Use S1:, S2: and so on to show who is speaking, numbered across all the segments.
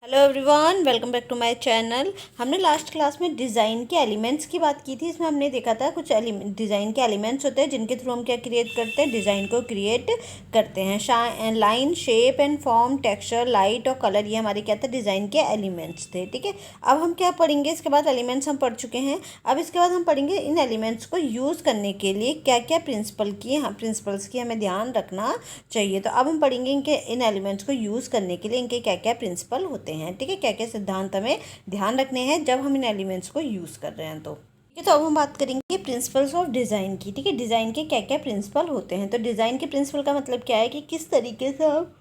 S1: Hello everyone, welcome back to my channel. हमने last class में design के elements की बात की थी। इसमें हमने देखा था कुछ डिज़ाइन के एलिमेंट्स होते हैं जिनके थ्रू हम क्या क्रिएट करते हैं, डिज़ाइन को क्रिएट करते हैं। Line, shape and form, texture, light और कलर, ये हमारे क्या थे, डिज़ाइन के एलिमेंट्स थे। ठीक है, अब हम क्या पढ़ेंगे, इसके बाद एलिमेंट्स हम पढ़ चुके हैं। अब इसके बाद हम पढ़ेंगे इन एलिमेंट्स को यूज़ करने के लिए क्या क्या प्रिंसिपल्स की हमें ध्यान रखना चाहिए। तो अब हम पढ़ेंगे इन एलिमेंट्स को यूज़ करने के लिए इनके क्या क्या प्रिंसिपल होते हैं। ठीक है, क्या क्या सिद्धांत हमें ध्यान रखने हैं जब हम इन एलिमेंट्स को यूज़ कर रहे हैं। तो ठीक है, तो अब हम बात करेंगे प्रिंसिपल्स ऑफ डिज़ाइन की। ठीक है, डिज़ाइन के क्या क्या प्रिंसिपल होते हैं। तो डिज़ाइन के प्रिंसिपल का मतलब क्या है कि किस तरीके से हम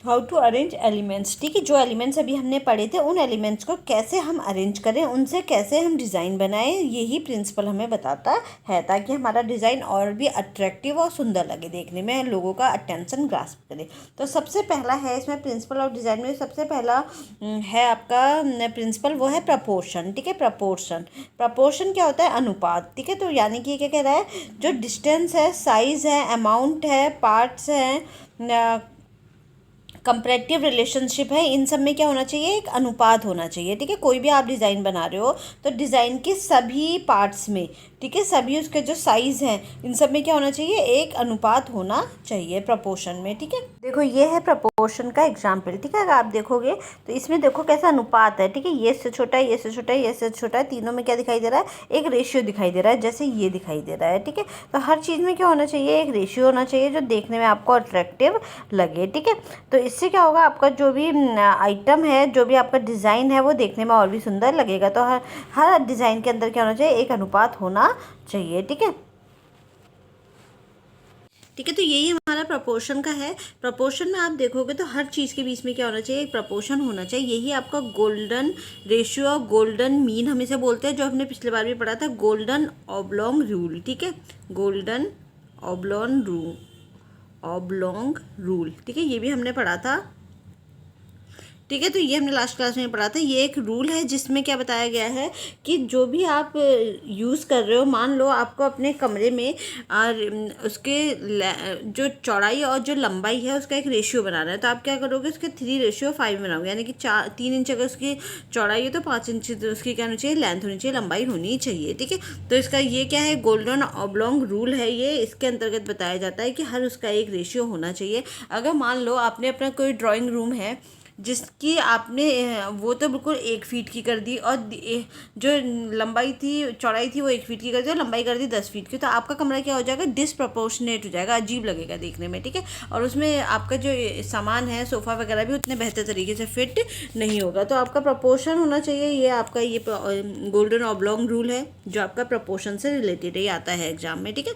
S1: हाउ टू अरेंज एलिमेंट्स। ठीक है, जो एलिमेंट्स अभी हमने पढ़े थे उन एलिमेंट्स को कैसे हम अरेंज करें, उनसे कैसे हम डिज़ाइन बनाएं, यही प्रिंसिपल हमें बताता है ताकि हमारा डिज़ाइन और भी अट्रैक्टिव और सुंदर लगे, देखने में लोगों का अटेंशन ग्रास्प करे। तो सबसे पहला है इसमें प्रिंसिपल ऑफ डिज़ाइन में, सबसे पहला है आपका प्रिंसिपल, वो है प्रपोर्शन। ठीक है, प्रपोर्शन क्या होता है, अनुपात। ठीक है, तो यानी कि क्या कह रहा है, जो डिस्टेंस है, साइज़ है, अमाउंट है, पार्ट्स हैं, कंपैरेटिव रिलेशनशिप है, इन सब में क्या होना चाहिए, एक अनुपात होना चाहिए। ठीक है, कोई भी आप डिज़ाइन बना रहे हो तो डिज़ाइन के सभी पार्ट्स में, ठीक है, सभी उसके जो साइज़ हैं इन सब में क्या होना चाहिए, एक अनुपात होना चाहिए प्रपोर्शन में। ठीक है, देखो ये है प्रपोर्शन का एग्जाम्पल। ठीक है, अगर आप देखोगे तो इसमें देखो कैसा अनुपात है। ठीक है, ये से छोटा है, ये से छोटा है, ये से छोटा है, तीनों में क्या दिखाई दे रहा है, एक रेशियो दिखाई दे रहा है, जैसे ये दिखाई दे रहा है। ठीक है, तो हर चीज़ में क्या होना चाहिए, एक रेशियो होना चाहिए जो देखने में आपको अट्रैक्टिव लगे। ठीक है, तो इससे क्या होगा, आपका जो भी आइटम है, जो भी आपका डिज़ाइन है, वो देखने में और भी सुंदर लगेगा। तो हर डिज़ाइन के अंदर क्या होना चाहिए, एक अनुपात होना चाहिए। ठीक है, ठीक है, तो यही हमारा प्रपोर्शन का है। प्रपोर्शन में आप देखोगे तो हर चीज़ के बीच में क्या होना चाहिए, एक प्रपोर्शन होना चाहिए। यही आपका गोल्डन रेशियो और गोल्डन मीन हम इसे बोलते हैं, जो हमने पिछले बार भी पढ़ा था, गोल्डन ऑब्लोंग रूल। ठीक है, गोल्डन ऑब्लोंग रूल। ठीक है, ये भी हमने पढ़ा था। ठीक है, तो ये हमने लास्ट क्लास में पढ़ा था। ये एक रूल है जिसमें क्या बताया गया है कि जो भी आप यूज़ कर रहे हो, मान लो आपको अपने कमरे में और उसके जो चौड़ाई और जो लंबाई है उसका एक रेशियो बनाना है, तो आप क्या करोगे, उसके 3:5 बनाओगे। यानी कि 3 इंच अगर उसकी चौड़ाई है तो 5 इंच उसकी क्या होनी चाहिए, लेंथ होनी चाहिए, लंबाई होनी चाहिए। ठीक है, तो इसका ये क्या है, गोल्डन ऑब्लोंग रूल है ये। इसके अंतर्गत बताया जाता है कि हर उसका एक रेशियो होना चाहिए। अगर मान लो आपने अपना कोई ड्राइंग रूम है जिसकी आपने वो तो बिल्कुल 1 फीट की कर दी, और जो लंबाई थी, चौड़ाई थी, वो 1 फीट की कर दी और लंबाई कर दी 10 फीट की, तो आपका कमरा क्या हो जाएगा, डिसप्रपोर्शनेट हो जाएगा, अजीब लगेगा देखने में। ठीक है, और उसमें आपका जो सामान है, सोफ़ा वगैरह भी उतने बेहतर तरीके से फिट नहीं होगा। तो आपका प्रपोर्शन होना चाहिए। ये आपका ये गोल्डन ऑब्लोंग रूल है जो आपका प्रपोर्शन से रिलेटेड ही आता है एग्जाम में। ठीक है,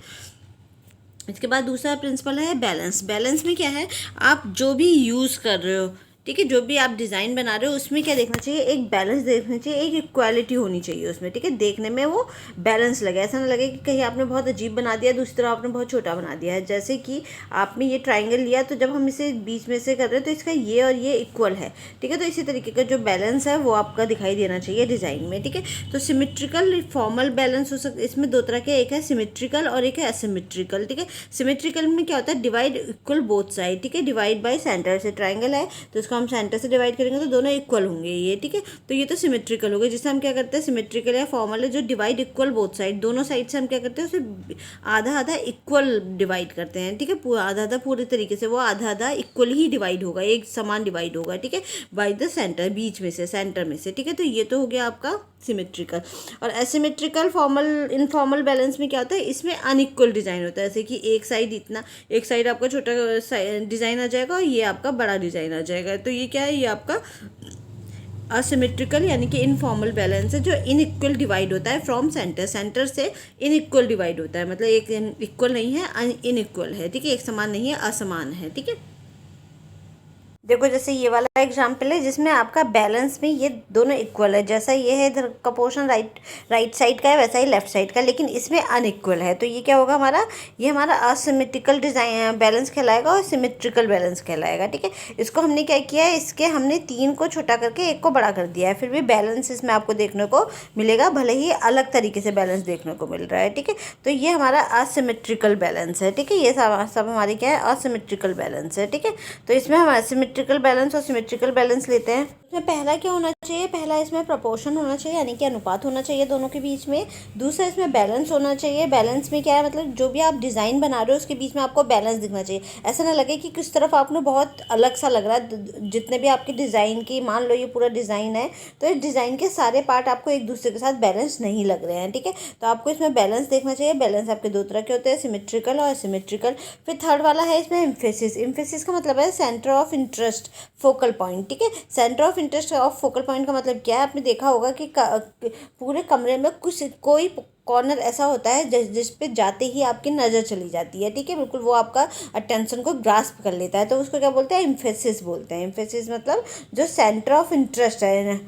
S1: इसके बाद दूसरा प्रिंसिपल है बैलेंस। बैलेंस में क्या है, आप जो भी यूज़ कर रहे हो, ठीक है, जो भी आप डिज़ाइन बना रहे हो उसमें क्या देखना चाहिए, एक बैलेंस देखना चाहिए, एक इक्वालिटी होनी चाहिए उसमें। ठीक है, देखने में वो बैलेंस लगे, ऐसा ना लगे कि कहीं आपने बहुत अजीब बना दिया, दूसरी तरफ आपने बहुत छोटा बना दिया है। जैसे कि आपने ये ट्राइंगल लिया, तो जब हम इसे बीच में से कर रहे हैं तो इसका ये और ये इक्वल है। ठीक है, तो इसी तरीके का जो बैलेंस है वो आपका दिखाई देना चाहिए डिज़ाइन में। ठीक है, तो सिमेट्रिकल फॉर्मल बैलेंस हो सकता है। इसमें दो तरह के, एक है सिमेट्रिकल और एक है असिमेट्रिकल। ठीक है, सिमेट्रिकल में क्या होता है, डिवाइड इक्वल बोथ साइड। ठीक है, डिवाइड बाय सेंटर, से ट्राइंगल है तो इसको हम सेंटर से डिवाइड करेंगे तो दोनों इक्वल होंगे ये। ठीक है, तो ये तो सिमेट्रिकल हो गया, जिससे हम क्या करते हैं, सिमेट्रिकल या फॉर्मल है जो डिवाइड इक्वल बोथ साइड, दोनों साइड से हम क्या करते हैं, उसे आधा आधा इक्वल डिवाइड करते हैं। ठीक है, पूरा आधा आधा पूरे तरीके से वो आधा आधा इक्वल ही डिवाइड होगा, एक समान डिवाइड होगा। ठीक है, बाय द सेंटर, बीच में से, सेंटर में से। ठीक है, तो ये तो हो गया आपका सिमेट्रिकल। और एसिमेट्रिकल इनफॉर्मल बैलेंस में क्या होता है, इसमें अनइक्वल डिज़ाइन होता है। जैसे कि एक साइड आपका छोटा डिज़ाइन आ जाएगा और ये आपका बड़ा डिज़ाइन आ जाएगा। तो ये क्या है, ये आपका असिमेट्रिकल यानी कि इनफॉर्मल बैलेंस है, जो इनइक्वल डिवाइड होता है फ्रॉम सेंटर से इनइक्वल डिवाइड होता है। मतलब एक इक्वल नहीं है, इनइक्वल है। ठीक है, एक समान नहीं है, असमान है। ठीक है, देखो जैसे ये वाला एग्जाम्पल है जिसमें आपका बैलेंस में ये दोनों इक्वल है, जैसा ये है इधर का पोर्शन राइट साइड का है, वैसा ही लेफ्ट साइड का, लेकिन इसमें अनइक्वल है। तो ये क्या होगा हमारा, ये हमारा असिमेट्रिकल डिज़ाइन बैलेंस कहलाएगा और सिमेट्रिकल बैलेंस कहलाएगा। ठीक है, इसको हमने क्या किया है, इसके हमने 3 को छोटा करके 1 को बड़ा कर दिया है, फिर भी बैलेंस इसमें आपको देखने को मिलेगा, भले ही अलग तरीके से बैलेंस देखने को मिल रहा है। ठीक है, तो ये हमारा असिमेट्रिकल बैलेंस है। ठीक है, ये सब हमारी क्या है, असिमेट्रिकल बैलेंस है। ठीक है, तो इसमें हम एसिमेट्रिकल बैलेंस और सिमेट्रिकल बैलेंस लेते हैं। इसमें पहला क्या होना चाहिए, पहला इसमें प्रोपोर्शन होना चाहिए, यानी कि अनुपात होना चाहिए दोनों के बीच में। दूसरा इसमें बैलेंस होना चाहिए। बैलेंस में क्या है, मतलब जो भी आप डिज़ाइन बना रहे हो उसके बीच में आपको बैलेंस दिखना चाहिए। ऐसा ना लगे कि किस तरफ आपने बहुत अलग सा लग रहा है। जितने भी आपके डिज़ाइन की, मान लो ये पूरा डिज़ाइन है, तो इस डिज़ाइन के सारे पार्ट आपको एक दूसरे के साथ बैलेंस नहीं लग रहे हैं, ठीक है। तो आपको इसमें बैलेंस देखना चाहिए। बैलेंस आपके दो तरह के होते हैं, सिमेट्रिकल और सिमेट्रिकल। फिर थर्ड वाला है इसमें एम्फेसिस। एम्फेसिस का मतलब है centre of interest, focal point, ठीक है। Centre of interest of focal point का मतलब क्या है, आपने देखा होगा कि पूरे कमरे में कुछ कोई कॉर्नर ऐसा होता है जिस पे जाते ही आपकी नज़र चली जाती है, ठीक है। बिल्कुल वो आपका अटेंशन को ग्रास्प कर लेता है, तो उसको क्या बोलते हैं, एम्फेसिस बोलते हैं। एम्फेसिस मतलब जो सेंटर ऑफ इंटरेस्ट है,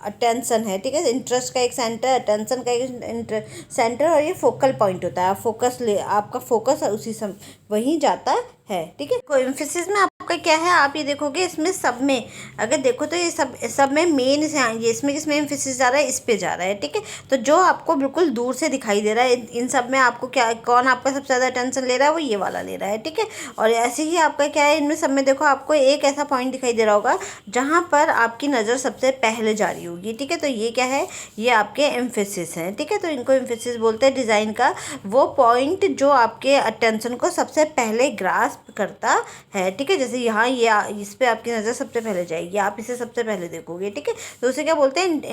S1: अटेंशन है, ठीक है। इंटरेस्ट का एक सेंटर, अटेंशन का एक सेंटर, और ये फोकल पॉइंट होता है। फोकस आपका फोकस उसी समय वहीं जाता है, ठीक है। कोई एम्फेसिस में आपका क्या है, आप ये देखोगे इसमें सब में अगर देखो तो ये सब में मेन से आएंगे, इसमें किसमें एम्फेसिस जा रहा है, इस पे जा रहा है, ठीक है। तो जो आपको बिल्कुल दूर से दिखाई दे रहा है, इन सब में आपको क्या, कौन आपका सबसे ज़्यादा अटेंशन ले रहा है, वो ये वाला ले रहा है, ठीक है। और ऐसे ही आपका क्या है, इनमें सब में देखो आपको एक ऐसा पॉइंट दिखाई दे रहा होगा जहाँ पर आपकी नज़र सबसे पहले जा रही होगी, ठीक है। तो ये क्या है, ये आपके एम्फेसिस हैं, ठीक है। तो इनको एम्फेसिस बोलते हैं। डिज़ाइन का वो पॉइंट जो आपके अटेंशन को सबसे पहले ग्रास्प करता है, ठीक है। जैसे यहाँ ये इस पे आपकी नज़र सबसे पहले जाएगी, आप इसे सबसे पहले देखोगे, ठीक है। तो उसे क्या बोलते हैं,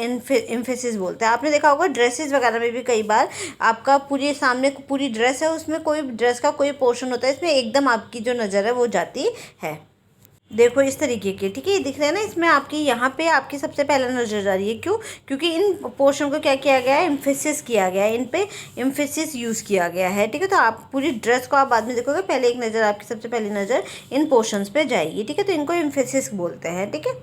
S1: एम्फेसिस बोलते हैं। आपने देखा होगा ड्रेसेस वगैरह में भी कई बार आपका पूरी सामने पूरी ड्रेस है, उसमें कोई ड्रेस का कोई पोर्शन होता है, इसमें एकदम आपकी जो नज़र है वो जाती है। देखो इस तरीके के, ठीक है, ये दिख रहा है ना, इसमें आपकी यहाँ पे आपकी सबसे पहला नजर आ रही है। क्यों? क्योंकि इन पोर्शन को क्या किया गया है, एम्फेसिस किया गया है, इन पे एम्फेसिस यूज़ किया गया है, ठीक है। तो आप पूरी ड्रेस को आप बाद में देखोगे, पहले एक नज़र आपकी सबसे पहली नज़र इन पोर्शंस पे जाएगी, ठीक है। तो इनको एम्फेसिस बोलते हैं, ठीक है।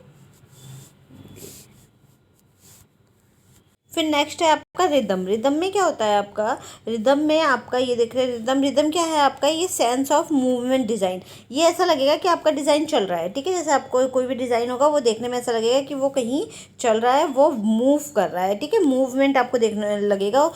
S1: फिर नेक्स्ट है आपका रिदम। रिदम में क्या होता है आपका, रिदम में आपका ये देख रहे हैं रिदम। रिदम क्या है आपका, ये सेंस ऑफ मूवमेंट डिज़ाइन। ये ऐसा लगेगा कि आपका डिज़ाइन चल रहा है, ठीक है। जैसे आपको कोई भी डिज़ाइन होगा वो देखने में ऐसा लगेगा कि वो कहीं चल रहा है, वो मूव कर रहा है, ठीक है। मूवमेंट आपको देखने लगेगा,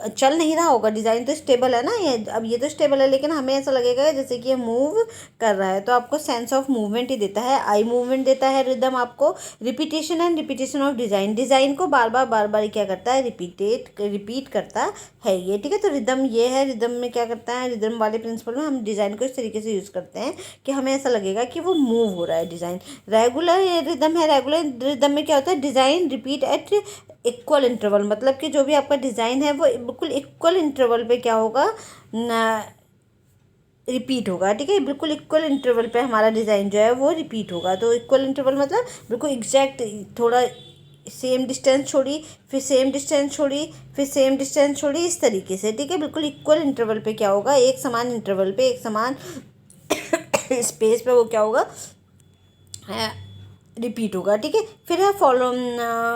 S1: चल नहीं रहा होगा। डिज़ाइन तो स्टेबल है ना, ये अब ये तो स्टेबल है, लेकिन हमें ऐसा लगेगा जैसे कि ये मूव कर रहा है। तो आपको सेंस ऑफ मूवमेंट ही देता है, आई मूवमेंट देता है रिदम आपको। Repetition and repetition of design, design को बार बार क्या करता है, रिपीट करता है ये, ठीक है। तो रिदम ये है, रिदम में क्या करता है, रिदम वाले प्रिंसिपल में हम डिज़ाइन को इस तरीके से यूज़ करते हैं कि हमें ऐसा लगेगा कि वो मूव हो रहा है डिज़ाइन। रेगुलर रिदम है, रेगुलर रिदम में क्या होता है, design repeat at equal interval, मतलब कि जो भी आपका डिज़ाइन है वो बिल्कुल इक्वल इंटरवल पे क्या होगा, रिपीट होगा, ठीक है। बिल्कुल इक्वल इंटरवल पे हमारा डिज़ाइन जो है वो रिपीट होगा। तो इक्वल इंटरवल मतलब बिल्कुल एग्जैक्ट, थोड़ा सेम डिस्टेंस छोड़ी, फिर सेम डिस्टेंस छोड़ी, फिर सेम डिस्टेंस छोड़ी, इस तरीके से, ठीक है। बिल्कुल इक्वल इंटरवल पे क्या होगा, एक समान इंटरवल पे, एक समान स्पेस पे वो क्या होगा, रिपीट होगा, ठीक है। फिर है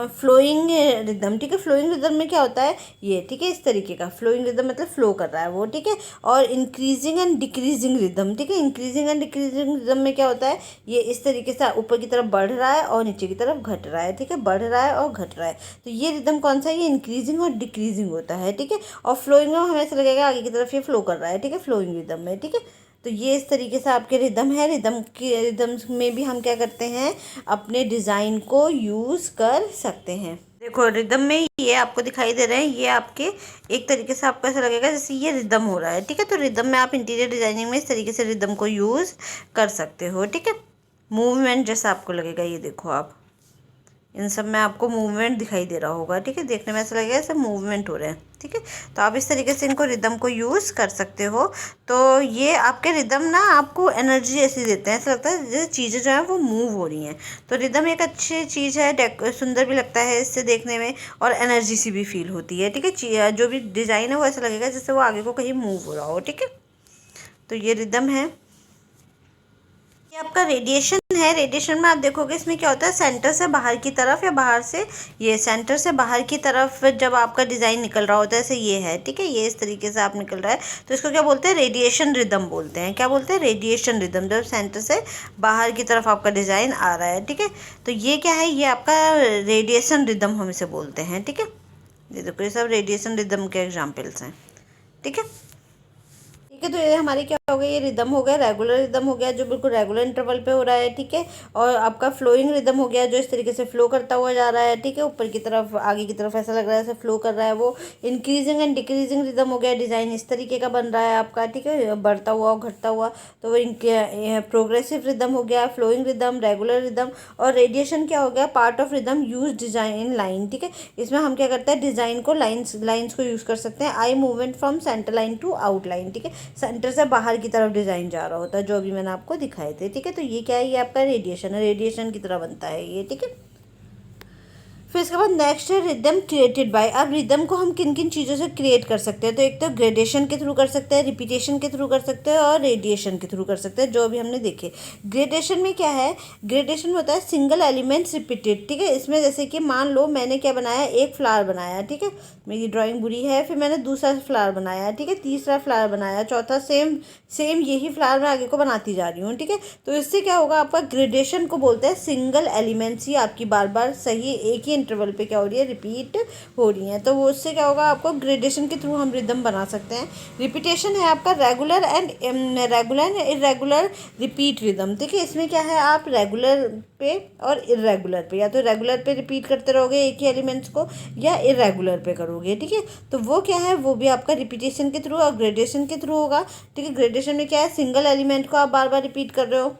S1: फ्लोइंग रिदम, ठीक है। फ्लोइंग रिदम में क्या होता है ये, ठीक है, इस तरीके का फ्लोइंग रिदम मतलब फ्लो कर रहा है वो, ठीक है। और इंक्रीजिंग एंड डिक्रीजिंग रिदम, ठीक है। इंक्रीजिंग एंड डिक्रीजिंग रिदम में क्या होता है, ये इस तरीके से ऊपर की तरफ बढ़ रहा है और नीचे की तरफ घट रहा है, ठीक है। बढ़ रहा है और घट रहा है, तो ये रिदम कौन सा है, ये इंक्रीजिंग और डिक्रीजिंग होता है, ठीक है। और फ्लोइंग में हमें ऐसा लगेगा आगे की तरफ ये फ्लो कर रहा है, ठीक है, फ्लोइंग रिदम में, ठीक है। तो ये इस तरीके से आपके रिदम है। रिदम में भी हम क्या करते हैं, अपने डिज़ाइन को यूज़ कर सकते हैं। देखो रिदम में ये आपको दिखाई दे रहे हैं, ये आपके एक तरीके से आपको ऐसा लगेगा जैसे ये रिदम हो रहा है, ठीक है। तो रिदम में आप इंटीरियर डिज़ाइनिंग में इस तरीके से रिदम को यूज़ कर सकते हो, ठीक है। मूवमेंट जैसा आपको लगेगा, ये देखो आप इन सब में आपको मूवमेंट दिखाई दे रहा होगा, ठीक है। देखने में ऐसा लगेगा जैसे मूवमेंट हो रहे हैं, ठीक है। तो आप इस तरीके से इनको रिदम को यूज़ कर सकते हो। तो ये आपके रिदम ना आपको एनर्जी ऐसी देते हैं, ऐसा लगता है जैसे चीज़ें जो हैं वो मूव हो रही हैं। तो रिदम एक अच्छी चीज़ है, सुंदर भी लगता है इससे देखने में, और एनर्जी सी भी फील होती है, ठीक है। जो भी डिज़ाइन है वो ऐसा लगेगा जैसे वो आगे को कहीं मूव हो रहा हो, ठीक है। तो ये रिदम है। ये आपका रेडिएशन है। रेडिएशन में आप देखोगे इसमें क्या होता है, सेंटर से बाहर की तरफ या बाहर से, ये सेंटर से बाहर की तरफ जब आपका डिज़ाइन निकल रहा होता है, जैसे ये है, ठीक है, ये इस तरीके से आप निकल रहा है, तो इसको क्या बोलते हैं, रेडिएशन रिदम बोलते हैं। क्या बोलते हैं, रेडिएशन रिदम, जब सेंटर से बाहर की तरफ आपका डिज़ाइन आ रहा है, ठीक है। तो ये क्या है, ये आपका रेडिएशन रिदम हम इसे बोलते हैं, ठीक है। ये देखो ये सब रेडिएशन रिदम के एग्जाम्पल्स हैं, ठीक है। ठीक है, तो ये हमारे क्या हो गया, ये रिदम हो गया, रेगुलर रिदम हो गया जो बिल्कुल रेगुलर इंटरवल पे हो रहा है, ठीक है। और आपका फ्लोइंग रिदम हो गया जो इस तरीके से फ्लो करता हुआ जा रहा है, ठीक है, ऊपर की तरफ आगे की तरफ ऐसा लग रहा है जैसे फ्लो कर रहा है वो। इंक्रीजिंग एंड डिक्रीजिंग रिदम हो गया, डिज़ाइन इस तरीके का बन रहा है आपका, ठीक है, बढ़ता हुआ और घटता हुआ। तो वो प्रोग्रेसिव रिदम हो गया, फ्लोइंग रिदम, रेगुलर रिदम। और रेडिएशन क्या हो गया, part of rhythm use design line, ठीक है। इसमें हम क्या करते हैं, डिजाइन को लाइंस को यूज कर सकते हैं। Eye movement from centre line to outline, ठीक है, सेंटर से बाहर की तरफ डिजाइन जा रहा होता है, जो भी मैंने आपको दिखाए थे, ठीक है। तो ये क्या है, ये आपका रेडिएशन है, रेडिएशन की तरह बनता है ये, ठीक है। फिर इसके बाद नेक्स्ट है रिदम क्रिएटेड बाय। अब रिदम को हम किन किन चीज़ों से क्रिएट कर सकते हैं, तो एक तो ग्रेडेशन के थ्रू कर सकते हैं, रिपीटेशन के थ्रू कर सकते हैं और रेडिएशन के थ्रू कर सकते हैं, जो भी हमने देखे। ग्रेडेशन में क्या है, ग्रेडेशन में होता है सिंगल एलिमेंट्स रिपीटेड, ठीक है। इसमें जैसे कि मान लो मैंने क्या बनाया, एक फ्लावर बनाया, ठीक है, मेरी ड्राइंग बुरी है, फिर मैंने दूसरा फ्लावर बनाया, ठीक है, तीसरा फ्लावर बनाया, चौथा, सेम सेम यही फ्लावर मैं आगे को बनाती जा रही हूँ, ठीक है। तो इससे क्या होगा, आपका ग्रेडेशन को बोलते हैं सिंगल एलिमेंट्स ही आपकी बार बार सही एक ही इंटरवल पे क्या हो रही है, रिपीट हो रही हैं। तो वो उससे क्या होगा, आपको ग्रेडेशन के थ्रू हम रिदम बना सकते हैं। रिपीटेशन है आपका regular and irregular repeat rhythm, ठीक है। इसमें क्या है, आप रेगुलर पे और इरेगुलर पे, या तो रेगुलर पे रिपीट करते रहोगे एक ही एलिमेंट्स को, या इरेगुलर पे करोगे, ठीक है। तो वो क्या है, वो भी आपका रिपीटेशन के थ्रू और ग्रेडेशन के थ्रू होगा, ठीक है। ग्रेडेशन में क्या है, सिंगल एलिमेंट को आप बार बार रिपीट कर रहे हो,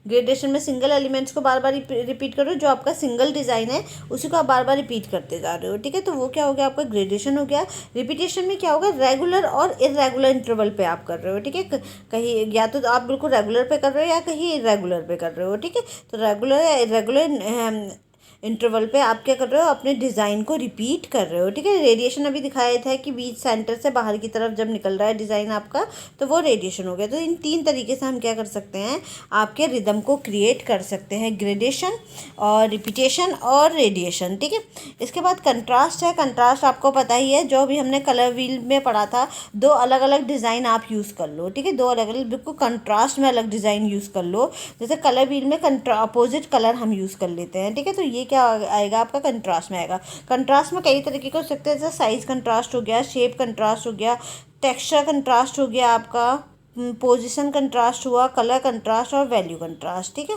S1: ग्रेडेशन में सिंगल एलिमेंट्स को बार बार रिपीट कर रहे हो, जो आपका सिंगल डिज़ाइन है उसी को आप बार बार रिपीट करते जा रहे हो, ठीक है। तो वो क्या हो गया, आपका ग्रेडेशन हो गया। रिपीटेशन में क्या होगा, रेगुलर और इरेगुलर इंटरवल पे आप कर रहे हो, ठीक है। कहीं या तो आप बिल्कुल रेगुलर पे कर रहे हो या कहीं इरेगुलर पे कर रहे हो, ठीक है। तो रेगुलर या इरेगुलर इंटरवल पे आप क्या कर रहे हो, अपने डिज़ाइन को रिपीट कर रहे हो, ठीक है। रेडिएशन अभी दिखाया था कि बीच सेंटर से बाहर की तरफ जब निकल रहा है डिज़ाइन आपका, तो वो रेडिएशन हो गया। तो इन तीन तरीके से हम क्या कर सकते हैं, आपके रिदम को क्रिएट कर सकते हैं, ग्रेडेशन और रिपीटेशन और रेडिएशन, ठीक है। इसके बाद कंट्रास्ट है। कंट्रास्ट आपको पता ही है, जो भी हमने कलर व्हील में पढ़ा था, दो अलग अलग डिज़ाइन आप यूज़ कर लो, ठीक है, दो अलग अलग, बिल्कुल कंट्रास्ट में अलग डिज़ाइन यूज़ कर लो। जैसे कलर व्हील में अपोजिट कलर हम यूज़ कर लेते हैं, ठीक है। तो ये क्या आएगा, आपका कंट्रास्ट में आएगा। कंट्रास्ट में कई तरीके के हो सकते हैं, जैसे साइज कंट्रास्ट हो गया, शेप कंट्रास्ट हो गया, टेक्सचर कंट्रास्ट हो गया, आपका पोजीशन कंट्रास्ट हुआ, कलर कंट्रास्ट और वैल्यू कंट्रास्ट, ठीक है।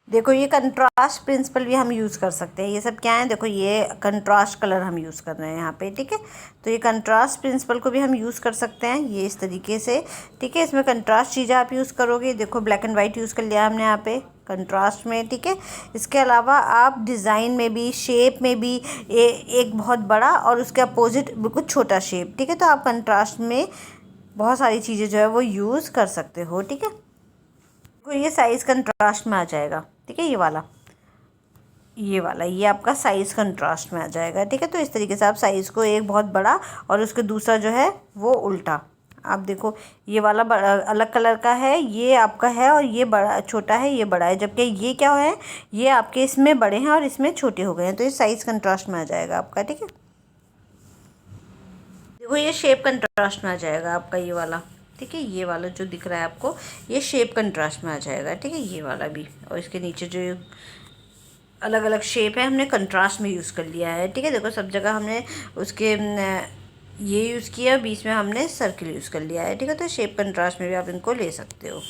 S1: देखो ये कंट्रास्ट प्रिंसिपल भी हम यूज़ कर सकते हैं। ये सब क्या है, देखो ये कंट्रास्ट कलर हम यूज़ कर रहे हैं यहाँ पे, ठीक है। तो ये कंट्रास्ट प्रिंसिपल को भी हम यूज़ कर सकते हैं, ये इस तरीके से, ठीक है। इसमें कंट्रास्ट चीज़ें आप यूज़ करोगे, देखो ब्लैक एंड वाइट यूज़ कर लिया हमने यहाँ पे कंट्रास्ट में, ठीक है। इसके अलावा आप डिज़ाइन में भी, शेप में भी, एक बहुत बड़ा और उसके अपोजिट बिल्कुल छोटा शेप, ठीक है। तो आप कंट्रास्ट में बहुत सारी चीज़ें जो है वो यूज़ कर सकते हो, ठीक है। तो ये साइज़ कंट्रास्ट में आ जाएगा, ठीक है। ये आपका साइज़ कंट्रास्ट में आ जाएगा, ठीक है। तो इस तरीके से आप साइज़ को एक बहुत बड़ा और उसके दूसरा जो है वो उल्टा, आप देखो ये वाला बड़ा अलग कलर का है, ये आपका है, और ये बड़ा छोटा है, ये बड़ा है, जबकि ये क्या है, ये आपके इसमें बड़े हैं और इसमें छोटे हो गए हैं। तो ये साइज़ कंट्रास्ट में आ जाएगा आपका, ठीक है। देखो ये शेप कंट्रास्ट में आ जाएगा आपका ये वाला, ठीक है। ये वाला जो दिख रहा है आपको, ये शेप कंट्रास्ट में आ जाएगा, ठीक है। ये वाला भी, और इसके नीचे जो अलग अलग शेप है हमने कंट्रास्ट में यूज़ कर लिया है, ठीक है। देखो सब जगह हमने उसके ये यूज़ किया, बीच में हमने सर्किल यूज़ कर लिया है, ठीक है। तो शेप कंट्रास्ट में भी आप इनको ले सकते हो।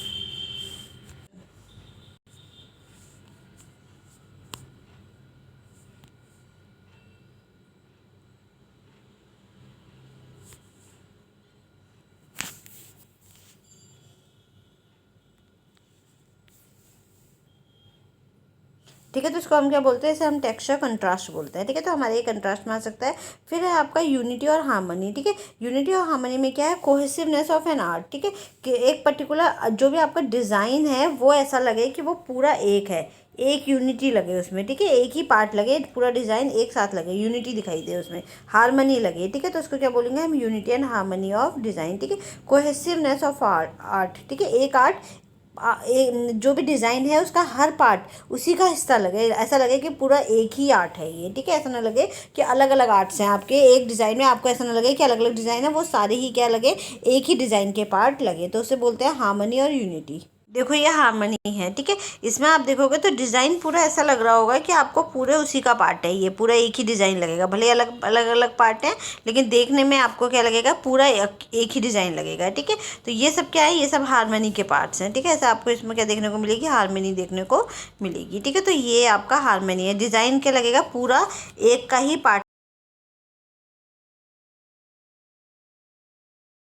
S1: ठीक है, तो इसको हम क्या बोलते हैं, इसे हम टेक्सचर कंट्रास्ट बोलते हैं, ठीक है। तो हमारे ये कंट्रास्ट में आ सकता है। फिर है आपका यूनिटी और हार्मनी, ठीक है। यूनिटी और हार्मनी में क्या है, कोहेसिवनेस ऑफ एन आर्ट, ठीक है, कि एक पर्टिकुलर जो भी आपका डिज़ाइन है वो ऐसा लगे कि वो पूरा एक है, एक यूनिटी लगे उसमें, ठीक है, एक ही पार्ट लगे, पूरा डिज़ाइन एक साथ लगे, यूनिटी दिखाई दे उसमें, हार्मनी लगे, ठीक है। तो उसको क्या बोलेंगे हम, unity and harmony of design, ठीक है। कोहेसिवनेस ऑफ आर्ट, ठीक है, एक आर्ट जो भी डिज़ाइन है उसका हर पार्ट उसी का हिस्सा लगे, ऐसा लगे कि पूरा एक ही आर्ट है ये, ठीक है। ऐसा ना लगे कि अलग अलग आर्ट्स हैं आपके एक डिज़ाइन में, आपको ऐसा ना लगे कि अलग अलग डिज़ाइन है, वो सारे ही क्या लगे, एक ही डिज़ाइन के पार्ट लगे, तो उसे बोलते हैं हार्मनी और यूनिटी। देखो ये हारमोनी है, ठीक है। इसमें आप देखोगे तो डिज़ाइन पूरा ऐसा लग रहा होगा कि आपको पूरे उसी का पार्ट है, ये पूरा एक ही डिज़ाइन लगेगा, भले अलग अलग अलग पार्ट हैं लेकिन देखने में आपको क्या लगेगा, पूरा एक ही डिज़ाइन लगेगा, ठीक है। तो ये सब क्या है, ये सब हारमोनी के पार्ट्स हैं, ठीक है। ऐसा आपको इसमें क्या देखने को मिलेगी, हारमोनी देखने को मिलेगी, ठीक है। तो ये आपका हारमोनी है, डिज़ाइन क्या लगेगा, पूरा एक का ही पार्ट